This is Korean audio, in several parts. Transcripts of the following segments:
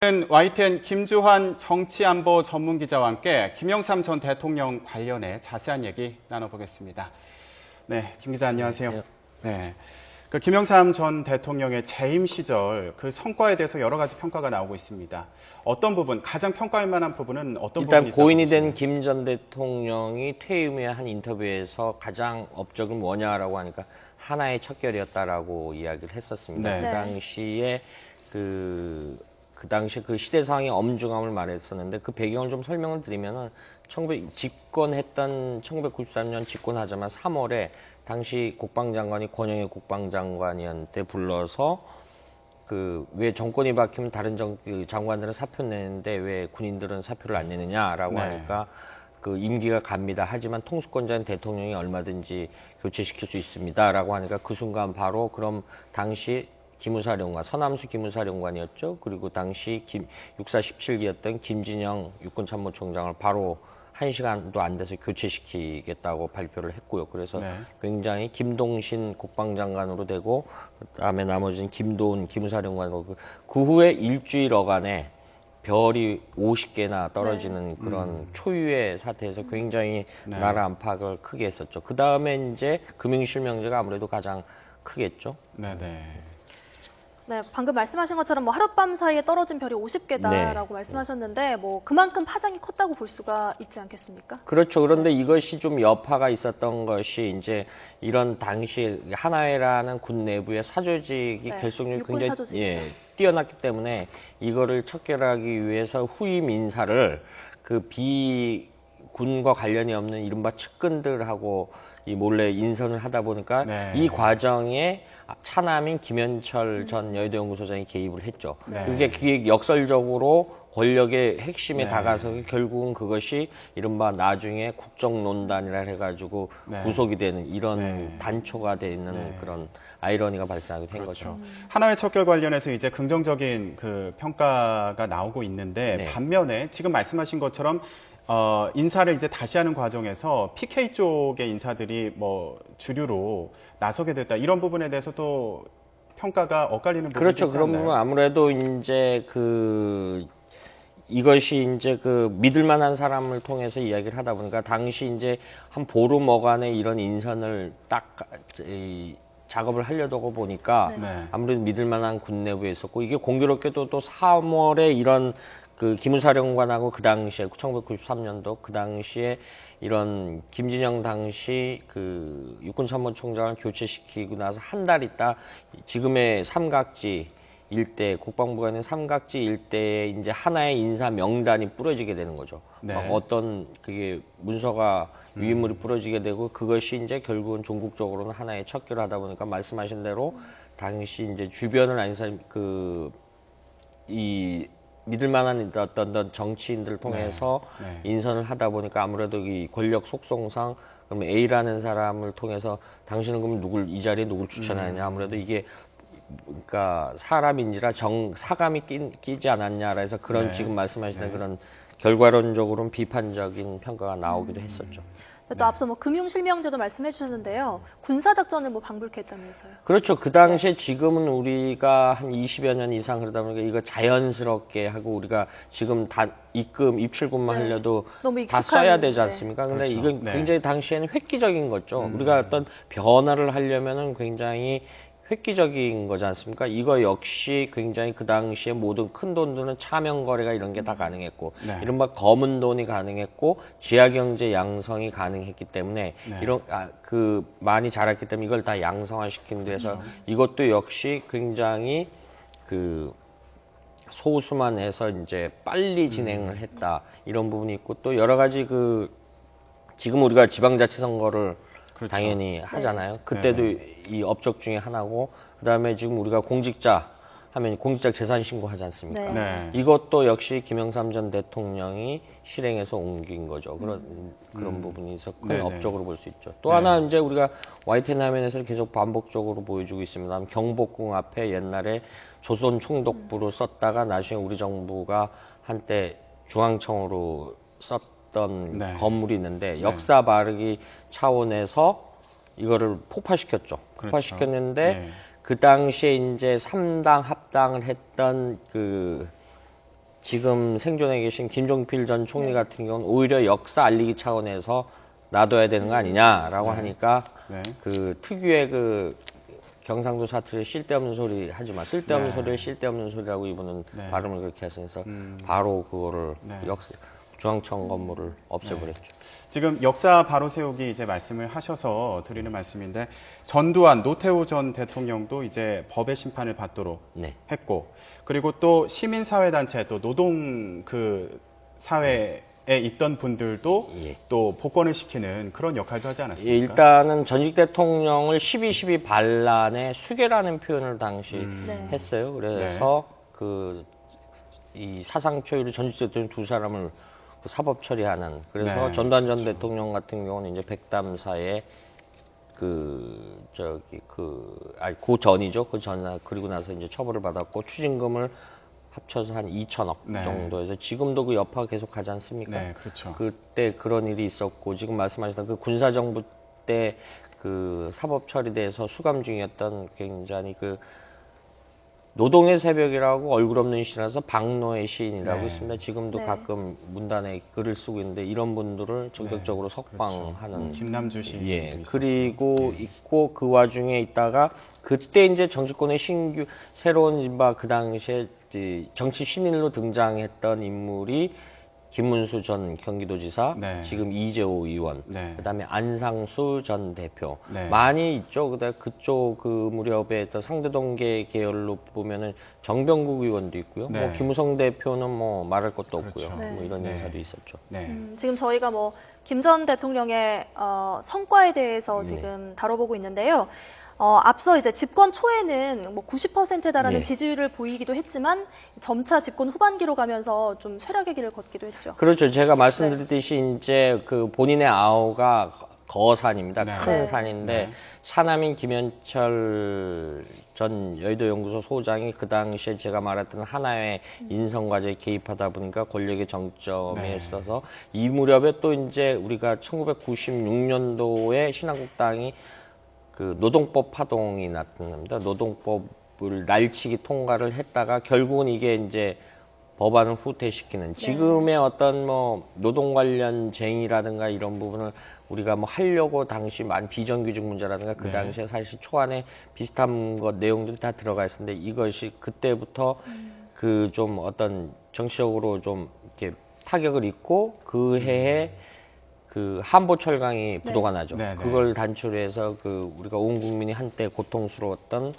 YTN 김주환 정치안보 전문기자와 함께 김영삼 전 대통령 관련해 자세한 얘기 나눠보겠습니다. 네, 김 기자 안녕하세요. 네, 김영삼 전 대통령의 재임 시절 그 성과에 대해서 여러 가지 평가가 나오고 있습니다. 어떤 부분, 가장 평가할 만한 부분은 어떤 부분이 일단 고인이 된 김 전 대통령이 퇴임 후에 한 인터뷰에서 가장 업적은 뭐냐라고 하니까 하나의 척결이었다라고 이야기를 했었습니다. 네. 그 당시 그 시대 상황의 엄중함을 말했었는데 그 배경을 좀 설명을 드리면은 집권했던 1993년 집권하자마자 3월에 당시 국방장관이 권영애 국방장관한테 불러서 왜 정권이 바뀌면 다른 장관들은 사표 내는데 왜 군인들은 사표를 안 내느냐라고 네. 하니까 그 임기가 갑니다. 하지만 통수권자인 대통령이 얼마든지 교체시킬 수 있습니다라고 하니까 그 순간 바로 그럼 당시 기무사령관, 서남수 기무사령관이었죠. 그리고 당시 육사 17기였던 김진영 육군참모총장을 바로 1시간도 안 돼서 교체시키겠다고 발표를 했고요. 그래서 네. 굉장히 김동신 국방장관으로 되고 그다음에 나머지는 김도훈 기무사령관으로 그 후에 일주일 어간에 별이 50개나 떨어지는 그런 초유의 사태에서 굉장히 나라 안팎을 크게 했었죠. 그 다음에 이제 금융실명제가 아무래도 가장 크겠죠. 네네. 네, 방금 말씀하신 것처럼 뭐 하룻밤 사이에 떨어진 별이 50개다라고 말씀하셨는데 뭐 그만큼 파장이 컸다고 볼 수가 있지 않겠습니까? 그렇죠. 그런데 이것이 좀 여파가 있었던 것이 이제 이런 당시 하나회라는 군 내부의 사조직이 결속력이 육군 굉장히 사조직이죠. 뛰어났기 때문에 이거를 척결하기 위해서 후임 인사를 그 비군과 관련이 없는 이른바 측근들하고 이 몰래 인선을 하다 보니까 이 과정에 차남인 김현철 전 여의도 연구소장이 개입을 했죠. 그게 역설적으로 권력의 핵심에 다가서 결국은 그것이 이른바 나중에 국정농단이라 해가지고 구속이 되는 이런 단초가 되는 그런 아이러니가 발생하게 된 거죠. 하나회 척결 관련해서 이제 긍정적인 그 평가가 나오고 있는데 반면에 지금 말씀하신 것처럼 인사를 이제 다시 하는 과정에서 PK 쪽의 인사들이 뭐 주류로 나서게 됐다 이런 부분에 대해서도 평가가 엇갈리는 부분이 그렇죠. 있지 않나요? 그러면 아무래도 이제 이것이 이제 믿을 만한 사람을 통해서 이야기를 하다 보니까 당시 이제 한 보름 어간에 이런 인선을 딱 작업을 하려고 보니까 아무래도 믿을 만한 군 내부에 있었고 이게 공교롭게도 또 3월에 이런 기무사령관하고 그 당시에 1993년도 그 당시에 이런 김진영 당시 육군참모총장을 교체시키고 나서 한 달 있다 지금의 삼각지 일대 국방부가 있는 삼각지 일대에 이제 하나의 인사 명단이 뿌려지게 되는 거죠. 막 어떤 그게 문서가 유인물이 뿌려지게 되고 그것이 이제 결국은 종국적으로는 하나의 척결을 하다 보니까 말씀하신 대로 당시 이제 주변을 아닌 사람 믿을 만한 어떤 정치인들을 통해서 인선을 하다 보니까 아무래도 이 권력 속성상 그러면 A라는 사람을 통해서 당신은 그럼 이 자리에 누굴 추천하느냐 아무래도 이게 그러니까 사람인지라 사감이 끼지 않았냐라 해서 그런 지금 말씀하시는 그런 결과론적으로는 비판적인 평가가 나오기도 했었죠. 또 앞서 뭐 금융실명제도 말씀해 주셨는데요. 군사작전을 뭐 방불케 했다면서요. 그렇죠. 그 당시에 지금은 우리가 한 20여 년 이상 그러다 보니까 이거 자연스럽게 하고 우리가 지금 다 입출금만 하려도 너무 다 써야 되지 않습니까? 근데 이건 굉장히 당시에는 획기적인 거죠. 우리가 어떤 변화를 하려면은 굉장히 획기적인 거지 않습니까? 이거 역시 굉장히 그 당시에 모든 큰 돈들은 차명 거래가 이런 게 다 가능했고 이른바 검은 돈이 가능했고 지하경제 양성이 가능했기 때문에 이런 많이 자랐기 때문에 이걸 다 양성화시키는 데서 이것도 역시 굉장히 소수만 해서 이제 빨리 진행을 했다 이런 부분이 있고 또 여러 가지 지금 우리가 지방자치선거를 당연히 하잖아요. 그때도 이 업적 중에 하나고 그다음에 지금 우리가 공직자 하면 공직자 재산 신고하지 않습니까? 이것도 역시 김영삼 전 대통령이 실행해서 옮긴 거죠. 그런 부분이 있어 큰 업적으로 볼 수 있죠. 또 하나 이제 우리가 YTN 화면에서 계속 반복적으로 보여주고 있습니다. 경복궁 앞에 옛날에 조선 총독부로 썼다가 나중에 우리 정부가 한때 중앙청으로 썼던 건물이 있는데 역사 바르기 차원에서 이거를 폭파시켰죠. 폭파시켰는데 그 당시에 이제 3당 합당을 했던 지금 생존해 계신 김종필 전 총리 같은 경우는 오히려 역사 알리기 차원에서 놔둬야 되는 거 아니냐라고 하니까 네. 그 특유의 그 경상도 사투리 쓸데없는 소리 하지 마. 쓸데없는 네. 소리를 쓸데없는 소리라고 이분은 네. 발음을 그렇게 했으면서 바로 그거를 네. 중앙청 건물을 없애버렸죠. 지금 역사 바로 세우기 이제 말씀을 하셔서 드리는 말씀인데 전두환 노태우 전 대통령도 이제 법의 심판을 받도록 네. 했고 그리고 또 시민사회단체 또 노동 그 사회에 있던 분들도 예. 또 복권을 시키는 그런 역할도 하지 예, 않았습니까? 일단은 전직 대통령을 12.12 반란의 수괴라는 표현을 당시 네. 했어요. 그래서 이 사상 초유로 전직 대통령 두 사람을 그 사법 처리하는 그래서 네, 전두환 전 대통령 같은 경우는 이제 백담사에 그 전이죠. 그 전 그리고 나서 이제 처벌을 받았고 추징금을 합쳐서 한 2천억 네. 정도에서 지금도 그 여파 계속 가지 않습니까? 네, 그렇죠. 그때 그런 일이 있었고 지금 말씀하셨던 그 군사정부 때 그 사법 처리돼서 수감 중이었던 굉장히 그 노동의 새벽이라고 얼굴 없는 시라서 박노의 시인이라고 네. 있습니다. 지금도 네. 가끔 문단에 글을 쓰고 있는데 이런 분들을 적극적으로 석방하는 김남주 씨. 예, 그리고 있고 그 와중에 있다가 그때 이제 정치권의 신규 새로운 인바 그 당시에 이제 정치 신인으로 등장했던 인물이 김문수 전 경기도지사, 네. 지금 이재호 의원, 네. 그다음에 안상수 전 대표 네. 많이 있죠. 그다음 그쪽 그 무렵에 또 상대동계 계열로 보면은 정병국 의원도 있고요. 네. 뭐 김우성 대표는 뭐 말할 것도 없고요. 그렇죠. 뭐 이런 네. 인사도 있었죠. 네. 지금 저희가 뭐 김 전 대통령의 성과에 대해서 지금 다뤄보고 있는데요. 앞서 이제 집권 초에는 뭐 90%에 달하는 네. 지지율을 보이기도 했지만 점차 집권 후반기로 가면서 좀 쇠락의 길을 걷기도 했죠. 그렇죠. 제가 말씀드렸듯이 이제 그 본인의 아우가 거산입니다. 네. 큰 네. 산인데 네. 사남인 김현철 전 여의도연구소 소장이 그 당시에 제가 말했던 하나의 인성과제에 개입하다 보니까 권력의 정점에 네. 있어서 이 무렵에 또 이제 우리가 1996년도에 신한국당이 그 노동법 파동이 났답니다. 노동법을 날치기 통과를 했다가 결국은 이게 이제 법안을 후퇴시키는 지금의 어떤 뭐 노동 관련 쟁의라든가 이런 부분을 우리가 뭐 하려고 당시 많은 비정규직 문제라든가 그 네. 당시에 사실 초안에 비슷한 것 내용들이 다 들어가 있었는데 이것이 그때부터 그 좀 어떤 정치적으로 좀 이렇게 타격을 입고 그 해에 그 한보 철강이 부도가 나죠. 네, 네. 그걸 단초로해서 그 우리가 온 국민이 한때 고통스러웠던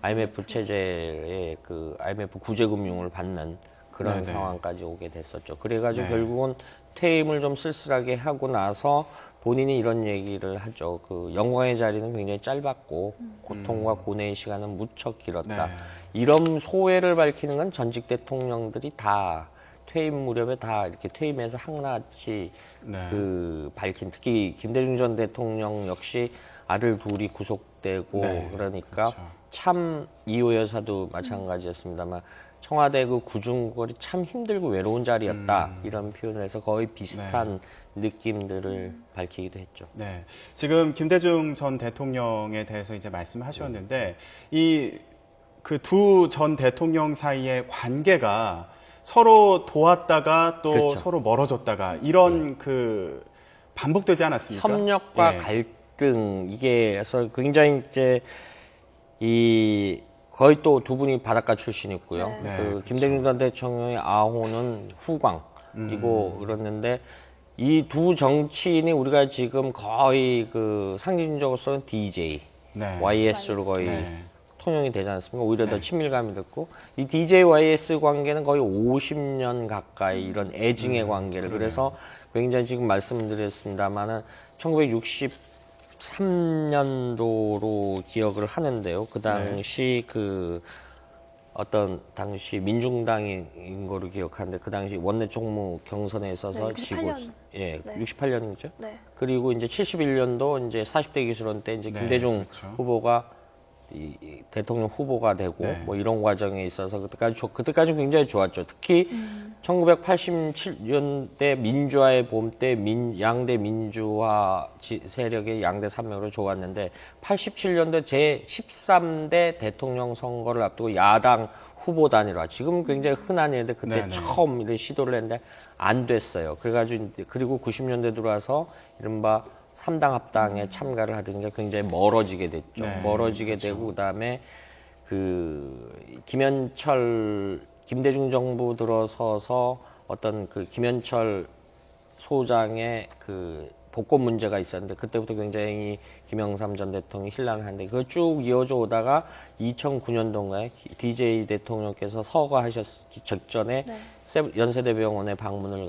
IMF 체제의 그 IMF 구제금융을 받는 그런 네, 네. 상황까지 오게 됐었죠. 그래가지고 네. 결국은 퇴임을 좀 쓸쓸하게 하고 나서 본인이 이런 얘기를 하죠. 그 영광의 자리는 굉장히 짧았고 고통과 고뇌의 시간은 무척 길었다. 네. 이런 소회를 밝히는 건 전직 대통령들이 다 퇴임 무렵에 다 이렇게 퇴임해서 항나치 네. 그 밝힌 특히 김대중 전 대통령 역시 아들 둘이 구속되고 네, 그러니까 그렇죠. 참 이호 여사도 마찬가지였습니다만 청와대 그 구중거리 참 힘들고 외로운 자리였다 이런 표현을 해서 거의 비슷한 느낌들을 밝히기도 했죠. 네. 지금 김대중 전 대통령에 대해서 이제 말씀하셨는데 이 그 두 전 대통령 사이의 관계가 서로 도왔다가 또 그렇죠. 서로 멀어졌다가 이런 그 반복되지 않았습니까? 협력과 예. 갈등 이게 그래서 굉장히 이제 이 거의 또 두 분이 바닷가 출신이고요. 네. 네, 그 그렇죠. 김대중 전 대통령의 아호는 후광이고 그랬는데 이 두 정치인이 우리가 지금 거의 그 상징적으로서는 DJ, 네. YS로 거의 네. 통용이 되지 않습니까? 오히려 더 친밀감이 됐고 이 DJ YS 관계는 거의 50년 가까이 이런 애증의 관계를 그래서 굉장히 지금 말씀드렸습니다만은 1963년도로 기억을 하는데요. 그 당시 그 어떤 당시 민중당인 거로 기억하는데 그 당시 원내 총무 경선에 있어서 네, 68년. 지고 예, 네. 68년이죠. 네. 그리고 이제 71년도 이제 40대 기술원 때 이제 네, 김대중 그렇죠. 후보가 이 대통령 후보가 되고 네. 뭐 이런 과정에 있어서 그때까지 굉장히 좋았죠. 특히 1987년대 민주화의 봄 때 양대 민주화 세력의 양대 산맥으로 좋았는데 87년도 제13대 대통령 선거를 앞두고 야당 후보 단일화 지금 굉장히 흔한 일인데 그때 네네. 처음 이렇게 시도를 했는데 안 됐어요. 그래가지고 그리고 90년대 들어와서 이른바 3당 합당에 참가를 하던 게 굉장히 멀어지게 됐죠. 네, 멀어지게 그렇죠. 되고 그다음에 김대중 정부 들어서서 어떤 그 김현철 소장의 그 복권 문제가 있었는데 그때부터 굉장히 김영삼 전 대통령이 hir난을 하는데 그거 쭉 이어져 오다가 2009년도인가에 DJ 대통령께서 서거하셨 직전에 네. 연세대병원에 방문을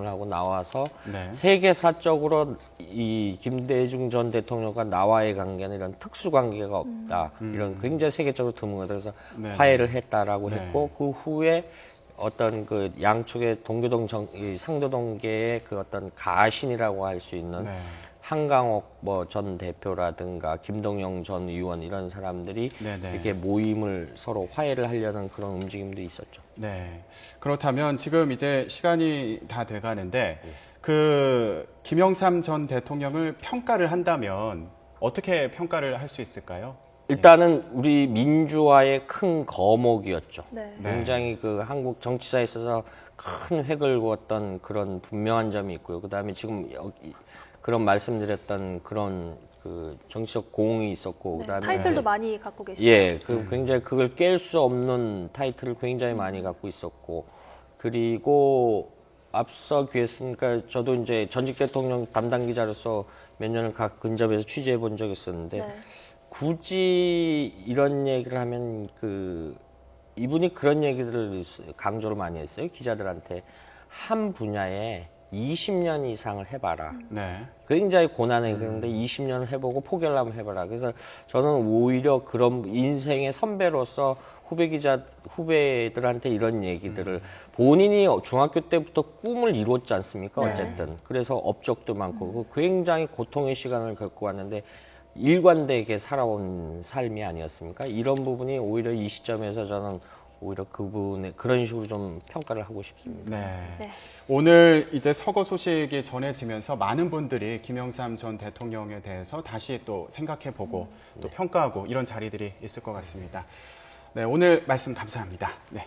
하고 나와서 네. 세계사적으로 이 김대중 전 대통령과 나와의 관계는 이런 특수 관계가 없다. 이런 굉장히 세계적으로 드문 거다. 그래서 네. 화해를 했다라고 네. 했고 그 후에 어떤 그 양쪽의 이 상도동계의 그 어떤 가신이라고 할 수 있는 네. 한강옥 뭐 전 대표라든가 김동영 전 의원 이런 사람들이 네네. 이렇게 모임을 서로 화해를 하려는 그런 움직임도 있었죠. 네. 그렇다면 지금 이제 시간이 다 돼가는데 그 김영삼 전 대통령을 평가를 한다면 어떻게 평가를 할 수 있을까요? 일단은 우리 민주화의 큰 거목이었죠. 네. 네. 굉장히 그 한국 정치사에 있어서 큰 획을 그었던 그런 분명한 점이 있고요. 그다음에 지금 그런 말씀드렸던 그런 그 정치적 공이 있었고 네, 그다음에 타이틀도 많이 갖고 계시죠. 예, 그 굉장히 그걸 깰 수 없는 타이틀을 굉장히 많이 갖고 있었고 그리고 앞서 기획했으니까 저도 이제 전직 대통령 담당 기자로서 몇 년을 각 근접해서 취재해 본 적이 있었는데 네. 굳이 이런 얘기를 하면 이분이 그런 얘기들을 강조를 많이 했어요. 기자들한테 한 분야에 20년 이상을 해봐라. 네. 굉장히 고난의 그런데 20년을 해보고 포기를 한번 해봐라. 그래서 저는 오히려 그런 인생의 선배로서 후배들한테 이런 얘기들을 본인이 중학교 때부터 꿈을 이뤘지 않습니까? 네. 어쨌든. 그래서 업적도 많고 굉장히 고통의 시간을 겪고 왔는데 일관되게 살아온 삶이 아니었습니까? 이런 부분이 오히려 이 시점에서 저는 오히려 그분의 그런 식으로 좀 평가를 하고 싶습니다. 네. 네. 오늘 이제 서거 소식이 전해지면서 많은 분들이 김영삼 전 대통령에 대해서 다시 또 생각해보고 또 평가하고 이런 자리들이 있을 것 같습니다. 네, 오늘 말씀 감사합니다. 네.